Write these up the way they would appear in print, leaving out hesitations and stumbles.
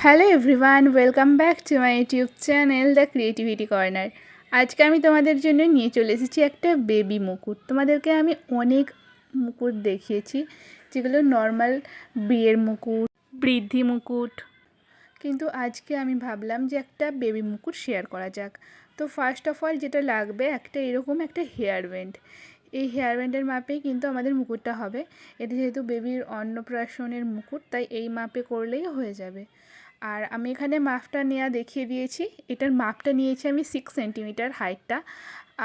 Hello everyone, welcome back to my YouTube channel the creativity corner. আজকে আমি তোমাদের জন্য নিয়ে চলে এসেছি একটা বেবি মুকুট। তোমাদেরকে আমি অনেক মুকুট দেখিয়েছি, যেগুলো নর্মাল বিয়ের মুকুট, বৃদ্ধি মুকুট, কিন্তু আজকে আমি ভাবলাম যে একটা বেবি মুকুট শেয়ার করা যাক। তো ফার্স্ট অফ অল যেটা লাগবে, একটা এরকম একটা হেয়ার ব্যান্ড। এই হেয়ার ব্যান্ডের মাপেই কিন্তু আমাদের মুকুটটা হবে। এটা যেহেতু বেবির অন্নপ্রাশনের মুকুট, তাই এই মাপে করলেই হয়ে যাবে। আর আমি এখানে মাপটা নেওয়া দেখিয়ে দিয়েছি। এটার মাপটা নিয়েছি আমি 6 সেন্টিমিটার হাইটটা,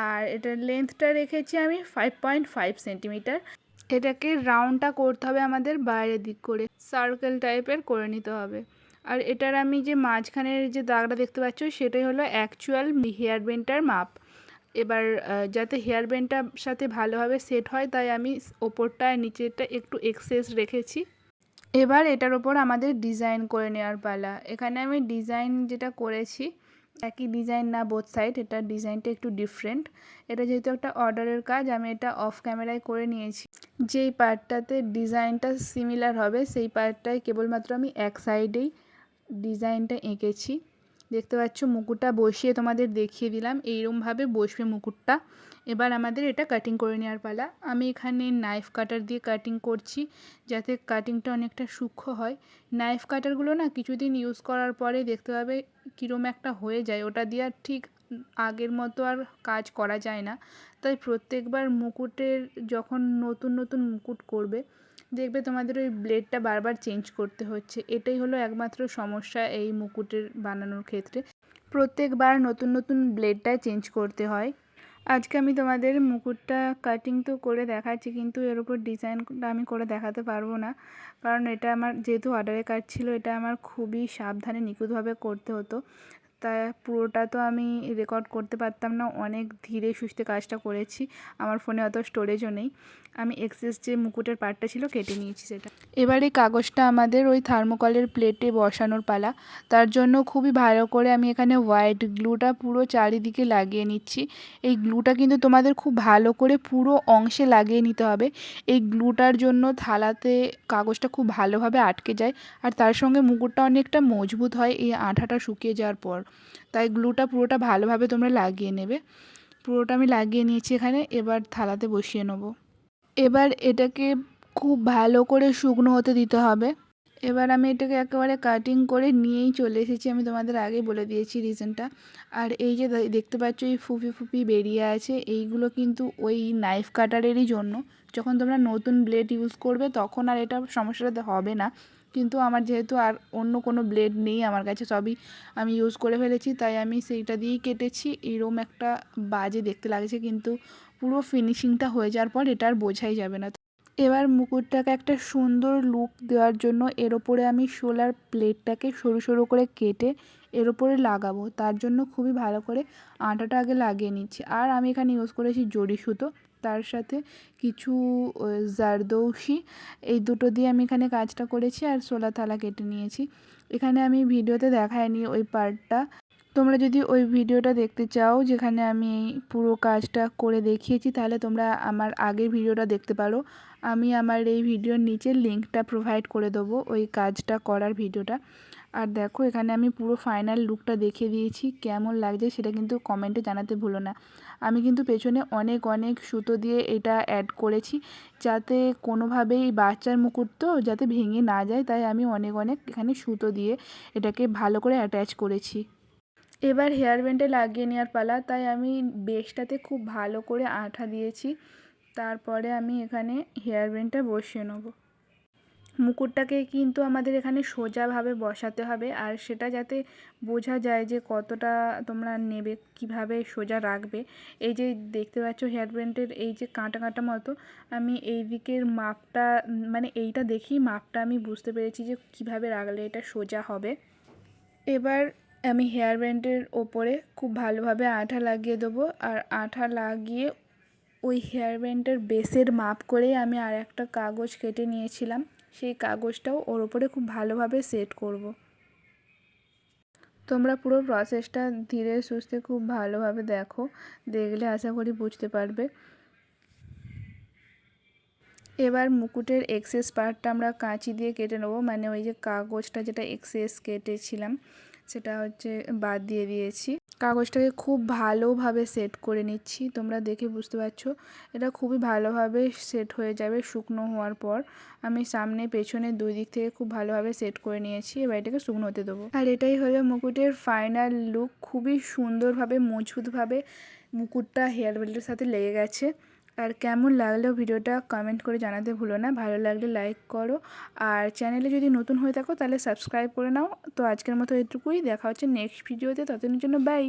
আর এটার লেন্থটা রেখেছি আমি 5.5 সেন্টিমিটার। এটাকে রাউন্ডটা করতে হবে আমাদের বাইরের দিক করে, সার্কেল টাইপের করে নিতে হবে। আর এটার আমি যে মাঝখানের যে দাগটা দেখতে পাচ্ছ, সেটাই হলো অ্যাকচুয়াল হেয়ার ব্যান্ডটার মাপ। এবার যাতে হেয়ার ব্যান্ডটার সাথে ভালোভাবে সেট হয়, তাই আমি ওপরটা আর নিচেরটা একটু এক্সেস রেখেছি। এবার এটার ওপর আমাদের ডিজাইন করে নেওয়ার পালা। এখানে আমি ডিজাইন যেটা করেছি, একই ডিজাইন না বোথ সাইড, এটার ডিজাইনটা একটু ডিফারেন্ট। এটা যেহেতু একটা অর্ডারের কাজ, আমি এটা অফ ক্যামেরায় করে নিয়েছি। যেই পার্টটাতে ডিজাইনটা সিমিলার হবে, সেই পার্টটায় কেবলমাত্র আমি এক সাইডেই ডিজাইনটা এঁকেছি। দেখতে পাচ্ছ, মুকুটটা বসিয়ে তোমাদের দেখিয়ে দিলাম, এইরকমভাবে বসবে মুকুটটা। এবার আমাদের এটা কাটিং করে নেওয়ার পালা। আমি এখানে নাইফ কাটার দিয়ে কাটিং করছি, যাতে কাটিংটা অনেকটা সূক্ষ্ম হয়। নাইফ কাটারগুলো না কিছুদিন ইউজ করার পরে দেখতে পাবে কীরকম একটা হয়ে যায়, ওটা দিয়ে আর ঠিক আগের মতো আর কাজ করা যায় না। তাই প্রত্যেকবার মুকুটের যখন নতুন নতুন মুকুট করবে, দেখবে তোমাদের ওই ব্লেডটা বারবার চেঞ্জ করতে হচ্ছে। এটাই হলো একমাত্র সমস্যা এই মুকুটের বানানোর ক্ষেত্রে, প্রত্যেকবার নতুন নতুন ব্লেডটা চেঞ্জ করতে হয়। আজকে আমি তোমাদের মুকুটটা কাটিং তো করে দেখাচ্ছি, কিন্তু এর উপর ডিজাইনটা আমি করে দেখাতে পারবো না, কারণ এটা আমার যেহেতু অর্ডারের কাজ ছিল, এটা আমার খুবই সাবধানে নিখুঁতভাবে করতে হতো। তা পুরোটা তো আমি রেকর্ড করতে পারতাম না, অনেক ধীরে সুস্থে কাজটা করেছি। আমার ফোনে অত স্টোরেজও নেই। আমি এক্সেস যে মুকুটের পার্টটা ছিল কেটে নিয়েছি সেটা। এবার এই কাগজটা আমাদের ওই থার্মোকলের প্লেটে বসানোর পালা। তার জন্য খুবই ভালো করে আমি এখানে হোয়াইট গ্লুটা পুরো চারিদিকে লাগিয়ে নিচ্ছি। এই গ্লুটা কিন্তু তোমাদের খুব ভালো করে পুরো অংশে লাগিয়ে নিতে হবে। এই গ্লুটার জন্য থালাতে কাগজটা খুব ভালোভাবে আটকে যায়, আর তার সঙ্গে মুকুটটা অনেকটা মজবুত হয় এই আঠাটা শুকিয়ে যাওয়ার পর। তাই গ্লুটা পুরোটা ভালোভাবে তোমরা লাগিয়ে নেবে। পুরোটা আমি লাগিয়ে নিয়েছি এখানে। এবার থালাতে বসিয়ে নেব। এবার এটাকে খুব ভালো করে শুকনো হতে দিতে হবে। এবার আমি এটাকে একেবারে কাটিং করে নিয়েই চলে এসেছি, আমি তোমাদের আগেই বলে দিয়েছি রিজনটা। আর এই যে দেখতে পাচ্ছ এই ফুপি ফুপি বেরিয়ে আছে, এইগুলো কিন্তু ওই নাইফ কাটারেরই জন্য। যখন তোমরা নতুন ব্লেড ইউজ করবে, তখন আর এটা সমস্যাটা হবে না। কিন্তু আমার যেহেতু আর অন্য কোনো ব্লেড নেই আমার কাছে, সবই আমি ইউজ করে ফেলেছি, তাই আমি সেইটা দিয়েই কেটেছি। এরকম একটা বাজে দেখতে লাগছে, কিন্তু পুরো ফিনিশিংটা হয়ে যাওয়ার পর এটা আর বোঝাই যাবে না। এবার মুকুটটাকে একটা সুন্দর লুক দেওয়ার জন্য এর ওপরে আমি শোলার প্লেটটাকে সরু সরু করে কেটে এর ওপরে লাগাবো। তার জন্য খুবই ভালো করে আটাটা আগে লাগিয়ে নিচ্ছি। আর আমি এখানে ইউজ করেছি জড়ি সুতো, তার সাথে কিছু জারদৌসি, এই দুটো দিয়ে আমি এখানে কাজটা করেছি। আর শোলা থালা কেটে নিয়েছি। এখানে আমি ভিডিওতে দেখাইনি ওই পার্টটা। তোমরা যদি ওই ভিডিওটা দেখতে চাও, যেখানে আমি পুরো কাজটা করে দেখিয়েছি, তাহলে তোমরা আমার আগের ভিডিওটা দেখতে পারো। আমি আমার এই ভিডিওর নিচে লিঙ্কটা প্রোভাইড করে দেবো, ওই কাজটা করার ভিডিওটা। আর দেখো, এখানে আমি পুরো ফাইনাল লুকটা দেখিয়ে দিয়েছি। কেমন লাগছে সেটা কিন্তু কমেন্টে জানাতে ভুলো না। আমি কিন্তু পেছনে অনেক অনেক সুতো দিয়ে এটা অ্যাড করেছি, যাতে কোনোভাবেই বাচ্চার মুকুট তো যাতে ভেঙে না যায়, তাই আমি অনেক অনেক এখানে সুতো দিয়ে এটাকে ভালো করে অ্যাটাচ করেছি। এবার হেয়ার ব্যান্ডে লাগিয়ে নেওয়ার পালা। তাই আমি বেসটাতে খুব ভালো করে আঠা দিয়েছি। তারপরে আমি এখানে হেয়ার ব্যান্ডটা বসিয়ে নেব। মুকুটটাকে কিন্তু আমাদের এখানে সোজাভাবে বসাতে হবে, আর সেটা যাতে বোঝা যায় যে কতটা তোমরা নেবে, কিভাবে সোজা রাখবে। এই যে দেখতে পাচ্ছ হেয়ার ব্যান্ডের এই যে কাঁটা কাঁটা মতো, আমি এই দিকের মাপটা মানে এইটা দেখি মাপটা আমি বুঝতে পেরেছি যে কিভাবে রাখলে এটা সোজা হবে। এবার আমি হেয়ার ব্যান্ডের ওপরে খুব ভালোভাবে আঠা লাগিয়ে দেবো। আর আঠা লাগিয়ে ওই হেয়ার ব্যান্ডের বেসের মাপ করেই আমি আর একটা কাগজ কেটে নিয়েছিলাম, সেই কাগজটাও ওর ওপরে খুব ভালোভাবে সেট করব। তোমরা পুরো প্রসেসটা ধীরে সুস্থে খুব ভালোভাবে দেখো, দেখলে আশা করি বুঝতে পারবে। এবার মুকুটের এক্সেস পার্টটা আমরা কাঁচি দিয়ে কেটে নেবো, মানে ওই যে কাগজটা যেটা এক্সেস কেটেছিলাম সেটা হচ্ছে বাদ দিয়ে দিয়েছি। কাগজটাকে খুব ভালোভাবে সেট করে নিচ্ছি, তোমরা দেখে বুঝতে পারছো এটা খুবই ভালোভাবে সেট হয়ে যাবে শুকনো হওয়ার পর। আমি সামনে পেছনে দুই দিক থেকে খুব ভালোভাবে সেট করে নিয়েছি, এবার এটাকে শুকনো হতে দেবো। আর এটাই হলো মুকুটের ফাইনাল লুক। খুবই সুন্দরভাবে মজবুতভাবে মুকুটটা হেয়ার বেল্টের সাথে লেগে গেছে। আর কেমন লাগলো ভিডিওটা কমেন্ট করে জানাতে ভুলো না, ভালো লাগলে লাইক করো, আর চ্যানেলে যদি নতুন হয়ে থাকো তাহলে সাবস্ক্রাইব করে নাও। তো আজকের মতো এটুকুই, দেখা হচ্ছে নেক্সট ভিডিওতে, ততদিনের জন্য বাই।